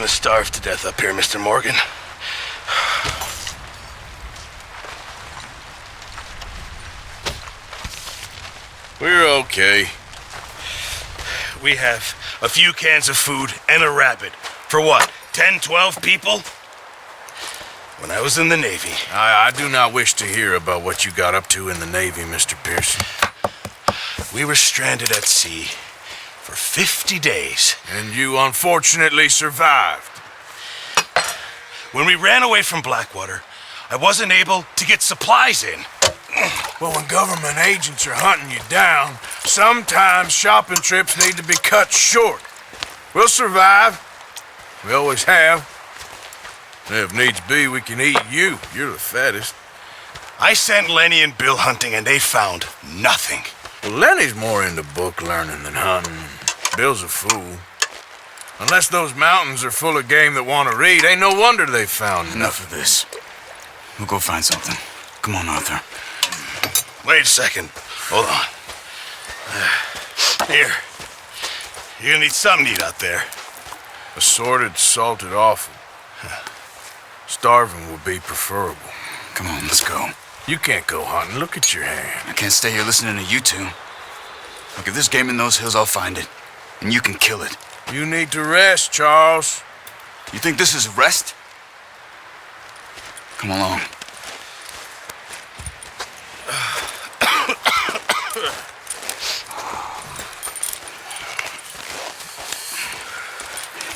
starve to death up here, Mr. Morgan. We're okay. We have a few cans of food and a rabbit. For what, 10, 12 people? When I was in the Navy... I do not wish to hear about what you got up to in the Navy, Mr. Pearson. We were stranded at sea for 50 days. And you unfortunately survived. When we ran away from Blackwater, I wasn't able to get supplies in. Well, when government agents are hunting you down, sometimes shopping trips need to be cut short. We'll survive. We always have. And if needs be, we can eat you. You're the fattest. I sent Lenny and Bill hunting, and they found nothing. Well, Lenny's more into book learning than hunting. Bill's a fool. Unless those mountains are full of game that want to read, ain't no wonder they found Enough of this. We'll go find something. Come on, Arthur. Wait a second. Hold on. Here. You're gonna need something to eat out there. Assorted, salted offal. Starving would be preferable. Come on, let's go. You can't go hunting. Look at your hand. I can't stay here listening to you two. Look, if there's game in those hills, I'll find it. And you can kill it. You need to rest, Charles. You think this is rest? Come along.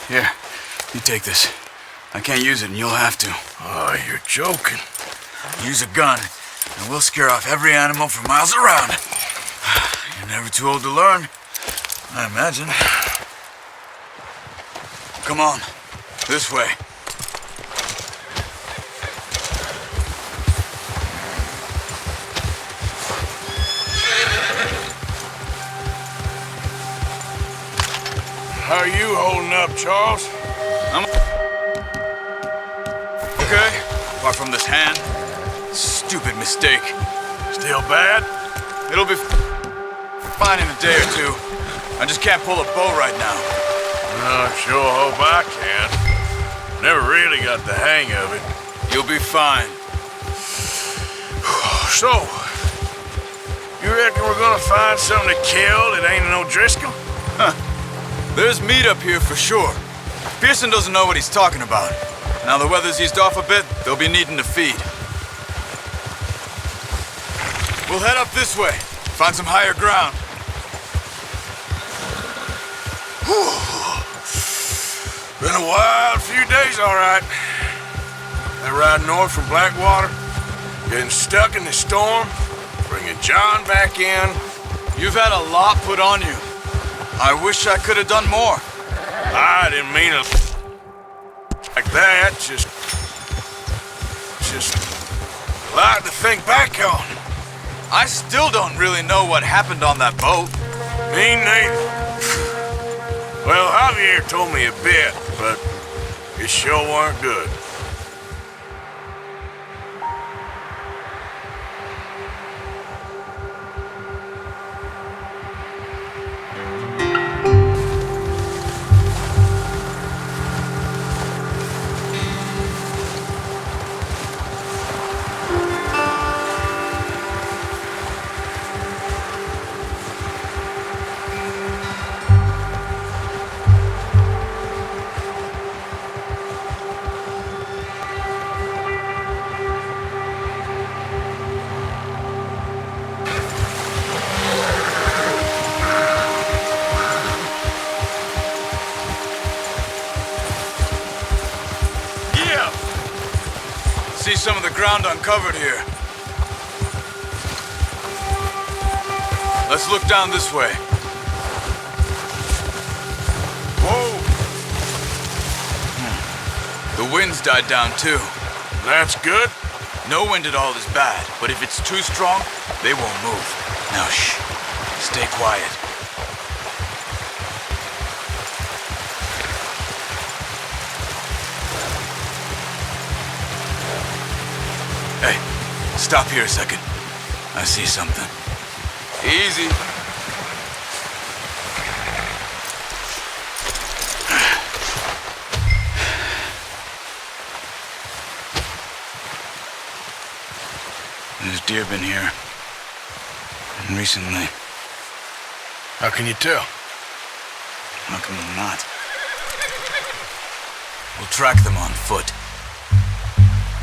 Here, you take this. I can't use it, and you'll have to. Oh, you're joking. Use a gun, and we'll scare off every animal for miles around. You're never too old to learn, I imagine. Come on, this way. How are you holding up, Charles? I'm okay, apart from this hand. Stupid mistake. Still bad? It'll be fine in a day or two. I just can't pull a bow right now. I sure hope I can. Never really got the hang of it. You'll be fine. So, you reckon we're gonna find something to kill that ain't no Driscoll? Huh. There's meat up here for sure. Pearson doesn't know what he's talking about. Now the weather's eased off a bit, they'll be needing to feed. We'll head up this way. Find some higher ground. Whew. Been a wild few days, all right. That ride north from Blackwater, getting stuck in the storm, bringing John back in. You've had a lot put on you. I wish I could have done more. I didn't mean it like that, just a lot to think back on. I still don't really know what happened on that boat. Me neither. Well, Javier told me a bit, but it sure weren't good. See some of the ground uncovered here. Let's look down this way. Whoa! The wind's died down too. That's good. No wind at all is bad, but if it's too strong, they won't move. Now shh, stay quiet. Hey, stop here a second. I see something. Easy. There's deer been here. And recently. How can you tell? How come not? We'll track them on foot.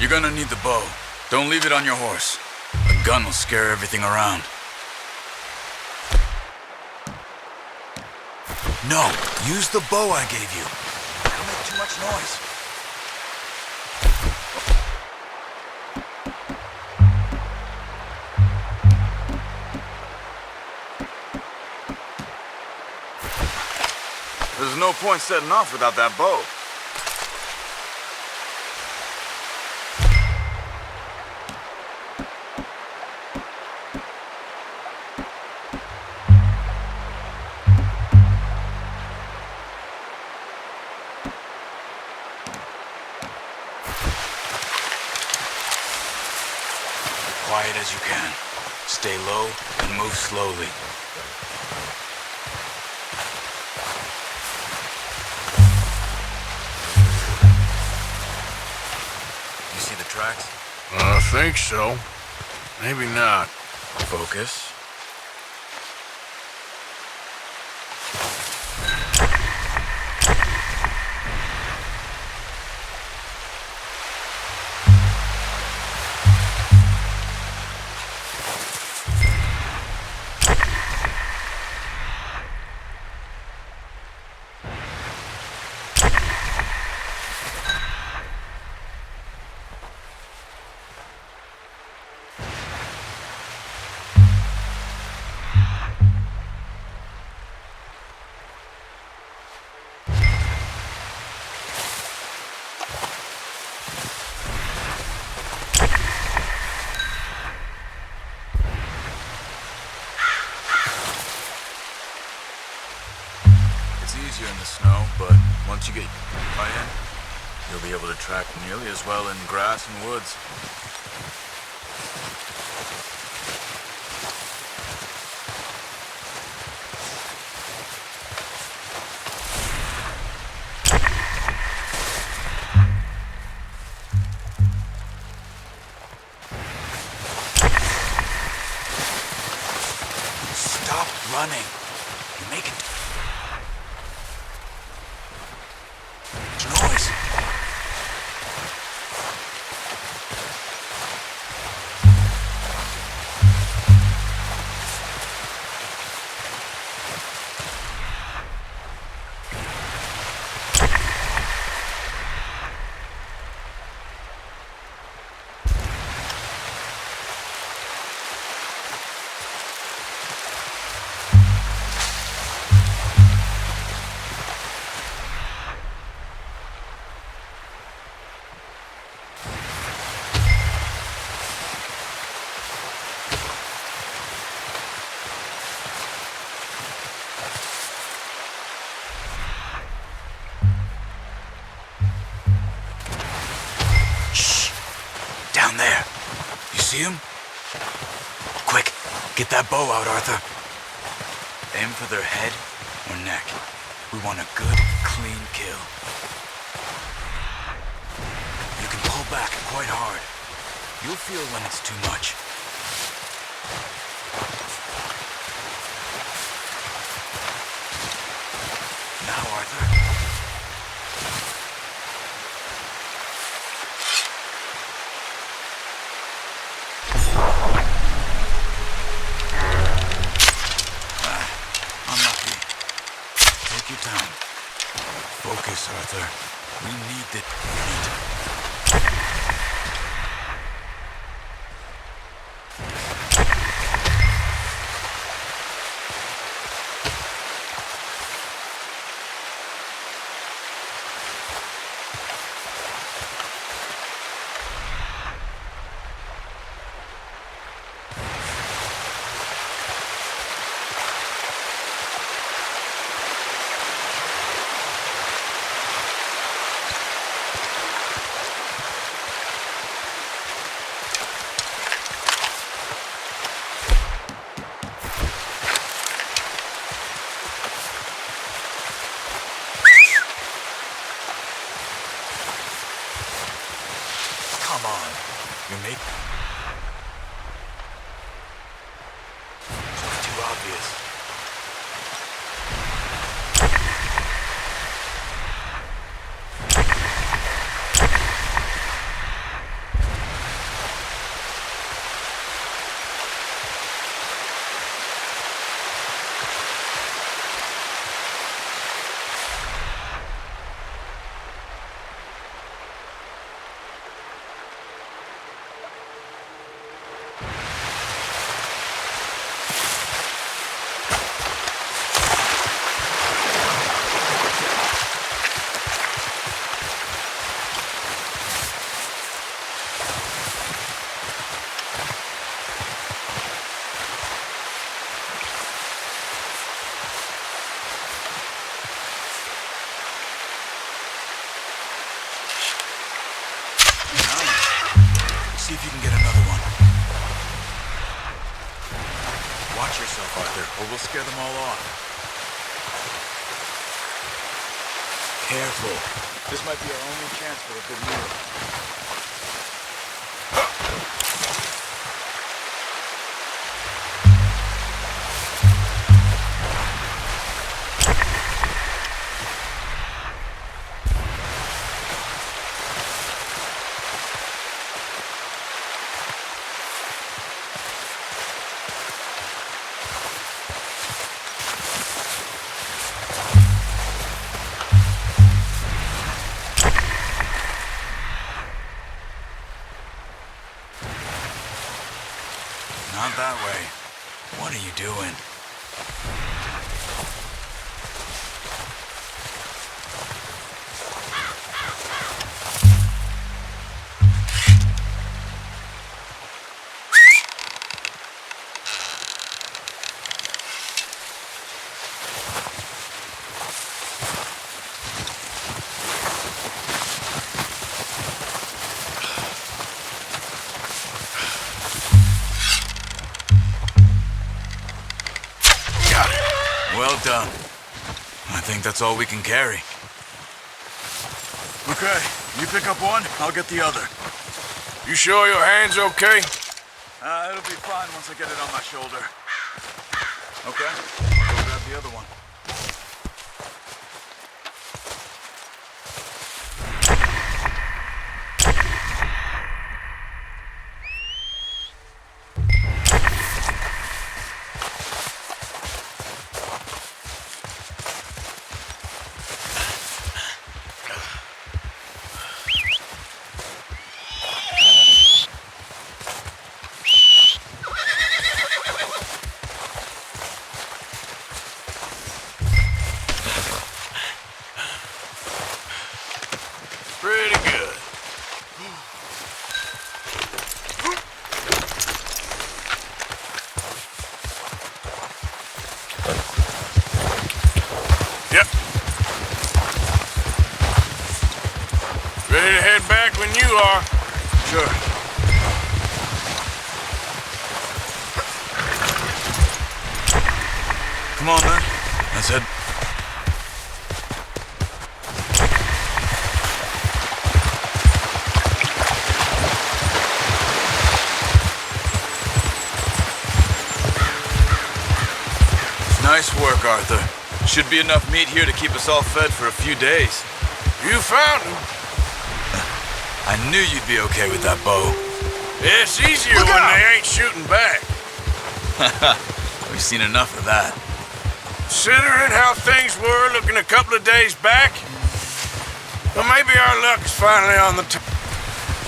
You're gonna need the bow. Don't leave it on your horse. A gun will scare everything around. No, use the bow I gave you. It'll make too much noise. There's no point setting off without that bow. Quiet as you can. Stay low and move slowly. You see the tracks? I think so. Maybe not. Focus. Easier in the snow, but once you get right in, you'll be able to track nearly as well in grass and woods. Stop running. You make it noise. Down there. You see him? Quick, get that bow out, Arthur. Aim for their head or neck. We want a good, clean kill. You can pull back quite hard. You'll feel when it's too much. Now, Arthur. Take your time. Focus, Arthur. We need the meat. obvious. See if you can get another one. Watch yourself, Arthur, or we'll scare them all off. Careful. This might be our only chance for a good meal. Not that way. What are you doing? Well done. I think that's all we can carry. Okay, you pick up one, I'll get the other. You sure your hand's okay? It'll be fine once I get it on my shoulder. Okay, I'll go grab the other one. Pretty good. Yep. Ready to head back when you are. Sure. Come on, man. Let's head. Nice work, Arthur. Should be enough meat here to keep us all fed for a few days. You found him. I knew you'd be okay with that bow. It's easier when they ain't shooting back. We've seen enough of that. Considering how things were looking a couple of days back, well, maybe our luck's finally on the top.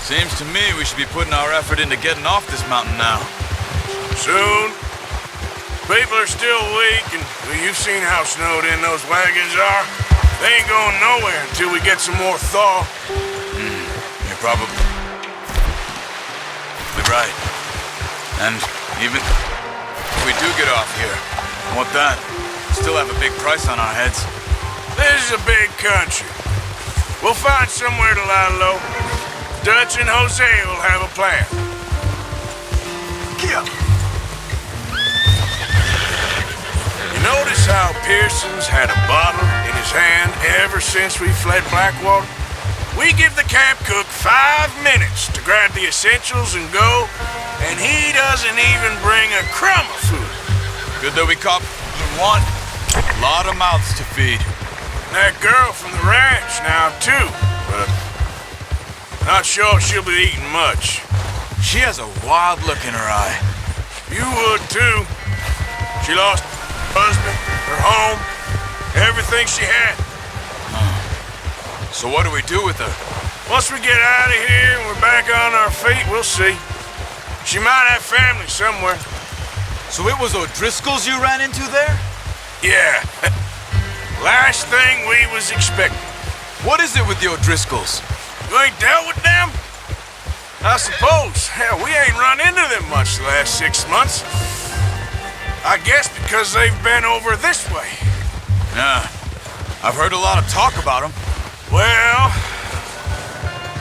Seems to me we should be putting our effort into getting off this mountain now. Soon. People are still weak, and well, you've seen how snowed in those wagons are. They ain't going nowhere until we get some more thaw. You're probably right. And even if we do get off here, what that? Still have a big price on our heads. This is a big country. We'll find somewhere to lie low. Dutch and Jose will have a plan. Yeah. Notice how Pearson's had a bottle in his hand ever since we fled Blackwater? We give the camp cook 5 minutes to grab the essentials and go, and he doesn't even bring a crumb of food. Good that we caught one. A lot of mouths to feed. That girl from the ranch now, too. But not sure she'll be eating much. She has a wild look in her eye. You would, too. She lost her husband, her home, everything she had. So what do we do with her? Once we get out of here and we're back on our feet, we'll see. She might have family somewhere. So it was O'Driscoll's you ran into there? Yeah. Last thing we was expecting. What is it with the O'Driscolls? You ain't dealt with them? I suppose. Hell, we ain't run into them much the last 6 months. I guess because they've been over this way. Nah. I've heard a lot of talk about them. Well,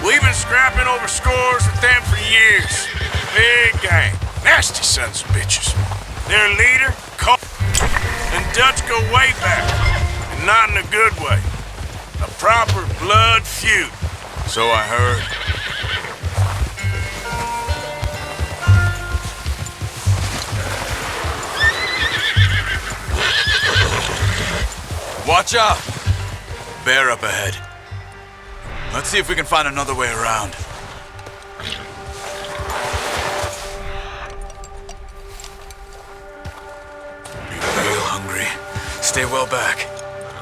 we've been scrapping over scores with them for years. Big gang. Nasty sons of bitches. Their leader, and Dutch go way back. And not in a good way. A proper blood feud. So I heard. Watch out! Bear up ahead. Let's see if we can find another way around. Be real hungry. Stay well back.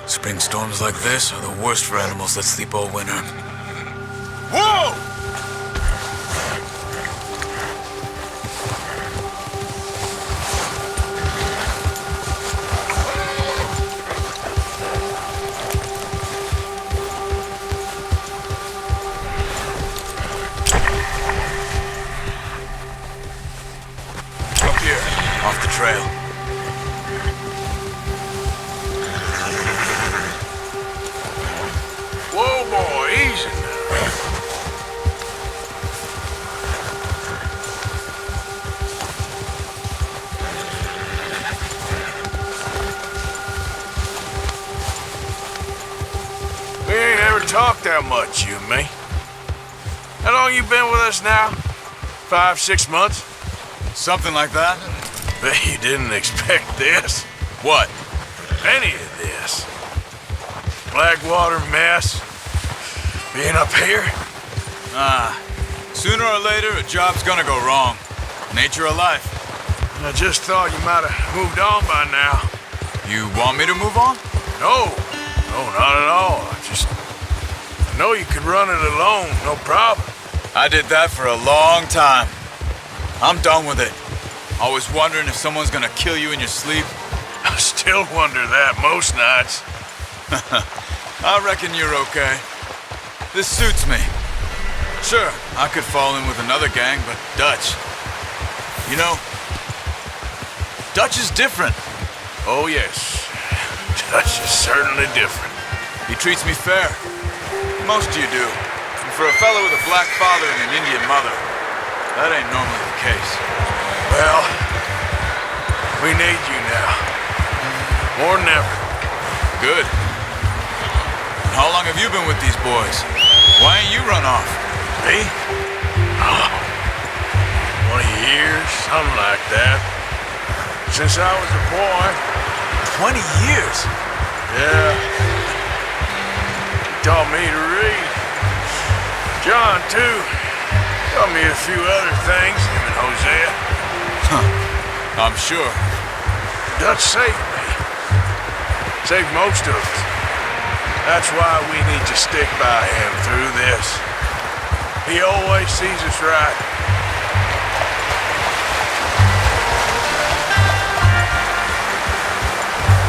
Spring storms like this are the worst for animals that sleep all winter. Whoa! Off the trail. Whoa, boy, easy now. We ain't ever talked that much, you and me. How long you been with us now? 5, 6 months? Something like that? Bet you didn't expect this. What? Any of this. Blackwater mess. Being up here. Sooner or later, a job's gonna go wrong. Nature of life. I just thought you might have moved on by now. You want me to move on? No, not at all. I know you could run it alone, no problem. I did that for a long time. I'm done with it. Always wondering if someone's gonna kill you in your sleep. I still wonder that most nights. I reckon you're okay. This suits me. Sure, I could fall in with another gang, but Dutch. You know, Dutch is different. Oh, yes. Dutch is certainly different. He treats me fair. Most of you do. And for a fellow with a black father and an Indian mother, that ain't normally the case. Well, we need you now. More than ever. Good. And how long have you been with these boys? Why ain't you run off? Me? Oh, 20 years, something like that. Since I was a boy. 20 years? Yeah. He taught me to read. John, too. Taught me a few other things, him and Hosea. I'm sure. Dutch saved me. Saved most of us. That's why we need to stick by him through this. He always sees us right.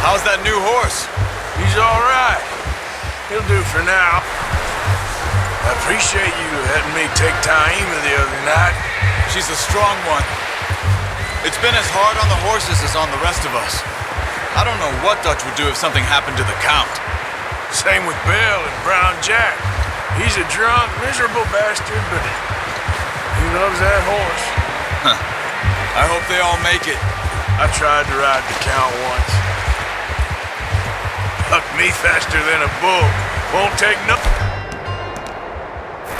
How's that new horse? He's all right. He'll do for now. I appreciate you letting me take Taima the other night. She's a strong one. It's been as hard on the horses as on the rest of us. I don't know what Dutch would do if something happened to the Count. Same with Bill and Brown Jack. He's a drunk, miserable bastard, but he loves that horse. I hope they all make it. I tried to ride the Count once. Hucked me faster than a bull. Won't take nothing.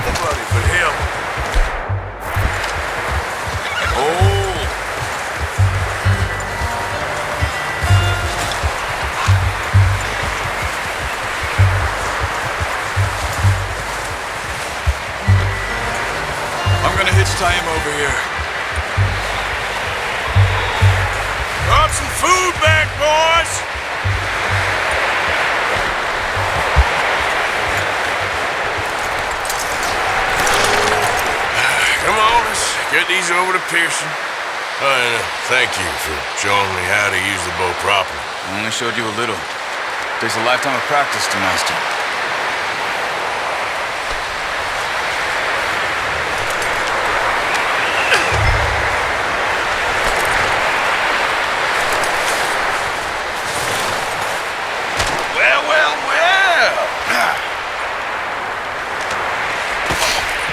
Nobody but him. Oh. tie him over here. Brought some food back, boys! Come on, let's get these over to Pearson. And thank you for showing me how to use the bow properly. I only showed you a little. Takes a lifetime of practice to master. Well, well, well.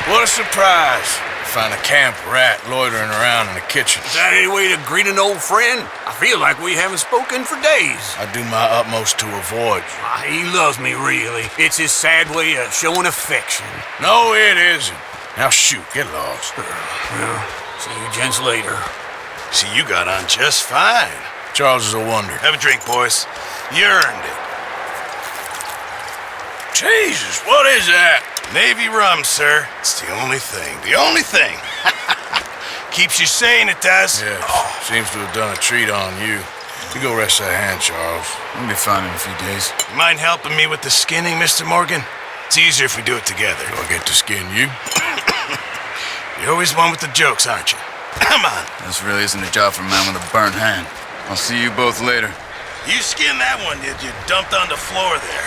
What a surprise. Find a camp rat loitering around in the kitchen. Is that any way to greet an old friend? I feel like we haven't spoken for days. I do my utmost to avoid you. He loves me, really. It's his sad way of showing affection. No, it isn't. Now shoot, get lost. Well, see you gents later. See, you got on just fine. Charles is a wonder. Have a drink, boys. You earned it. Jesus, what is that? Navy rum, sir. It's the only thing. The only thing. Keeps you sane, it does. Yes, seems to have done a treat on you. You go rest that hand, Charles. We'll be fine in a few days. You mind helping me with the skinning, Mr. Morgan? It's easier if we do it together. Do I get to skin you? You're always one with the jokes, aren't you? Come on. This really isn't a job for a man with a burnt hand. I'll see you both later. You skinned that one, did you? Dumped on the floor there.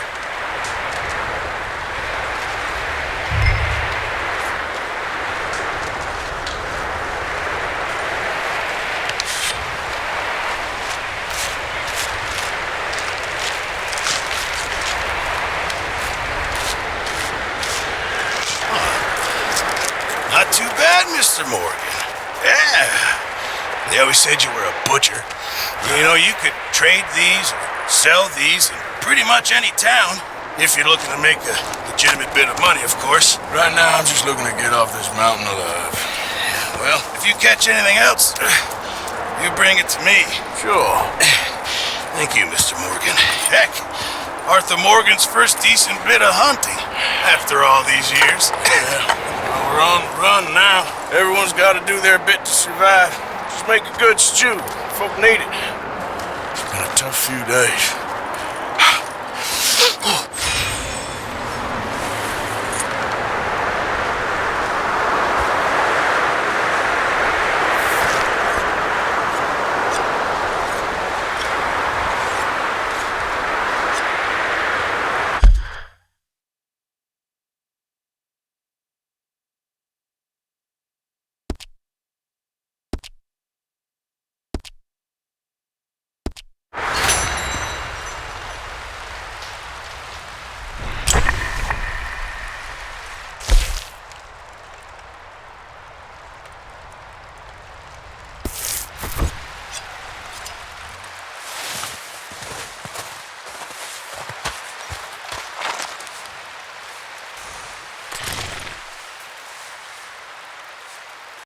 Not too bad, Mr. Morgan. Yeah. They always said you were a butcher. You know, you could trade these or sell these in pretty much any town. If you're looking to make a legitimate bit of money, of course. Right now, I'm just looking to get off this mountain alive. Well, if you catch anything else, you bring it to me. Sure. Thank you, Mr. Morgan. Heck, Arthur Morgan's first decent bit of hunting after all these years. We're on the run now. Everyone's got to do their bit to survive. Just make a good stew. Folk need it. It's been a tough few days.